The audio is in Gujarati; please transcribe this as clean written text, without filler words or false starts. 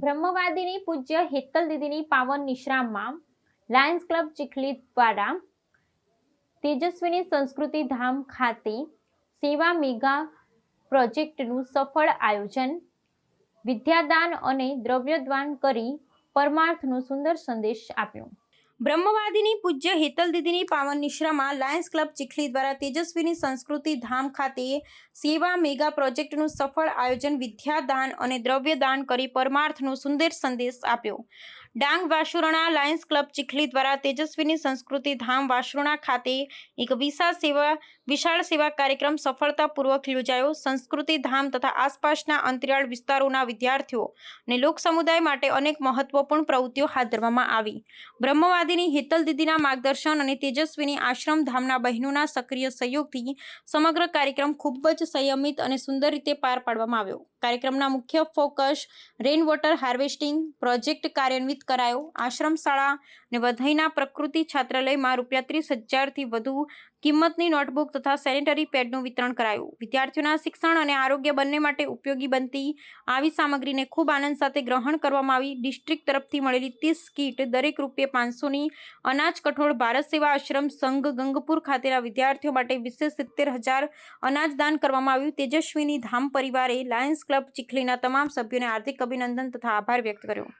બ્રહ્મવાદિની પૂજ્ય હેતલ દીદીની પાવન નિશ્રામમાં લાયન્સ ક્લબ ચીખલી દ્વારા તેજસ્વીની સંસ્કૃતિ ધામ ખાતે સેવા મેગા પ્રોજેક્ટનું સફળ આયોજન, વિદ્યાદાન અને દ્રવ્યદાન કરી પરમાર્થનો સુંદર સંદેશ આપ્યો। બ્રહ્મવાદિની પૂજ્ય હેતલ દીદીની પાવન નિશ્રામાં લાયન્સ ક્લબ ચીખલી દ્વારા તેજસ્વીની સંસ્કૃતિ ધામ ખાતે સેવા મેગા પ્રોજેક્ટનું સફળ આયોજન, વિદ્યાદાન અને દ્રવ્યદાન કરી પરમાર્થનો સુંદર સંદેશ આપ્યો। ડાંગ વાસુરણા લાયન્સ ક્લબ ચીખલી દ્વારા તેજસ્વીની સંસ્કૃતિ ધામ વાસુરણા ખાતે એક વિશાળ સેવા કાર્યક્રમ સફળતાપૂર્વક યોજાયો। સંસ્કૃતિ ધામ તથા આસપાસના અંતરિયાળ વિસ્તારોના વિદ્યાર્થીઓ અને લોક સમુદાય માટે અનેક મહત્વપૂર્ણ પ્રવૃત્તિઓ હાથ ધરવામાં આવી। બ્રહ્મવાદિની હેતલ દીદીના માર્ગદર્શન અને તેજસ્વીની આશ્રમ ધામના બહેનોના સક્રિય સહયોગથી સમગ્ર કાર્યક્રમ ખૂબ જ સંયમિત અને સુંદર રીતે પાર પાડવામાં આવ્યો। કાર્યક્રમના મુખ્ય focus rain water harvesting project કાર્યાન્વિત કરાયો। આશ્રમ શાળા અને વધઈના પ્રકૃતિ છાત્રાલયમાં ₹30,000થી વધુ કિંમતની નોટબુક તથા સેનેટરી પેડનું વિતરણ કરાયું। વિદ્યાર્થીઓના શિક્ષણ અને આરોગ્ય બંને માટે ઉપયોગી બનતી આવી સામગ્રીને ખૂબ આનંદ સાથે ગ્રહણ કરવામાં આવી। ડિસ્ટ્રિક્ટ તરફથી મળેલી 30 કીટ દરેક ₹500ની અનાજ કઠોળ ભારત સેવા આશ્રમ સંઘ ગંગપુર ખાતેના વિદ્યાર્થીઓ માટે વિશેષ 70,000 અનાજ દાન કરવામાં આવ્યું। તેજસ્વીની ધામ પરિવારે લાયન્સ ક્લબ ચીખલીના તમામ સભ્યોને હાર્દિક અભિનંદન તથા આભાર વ્યક્ત કર્યો।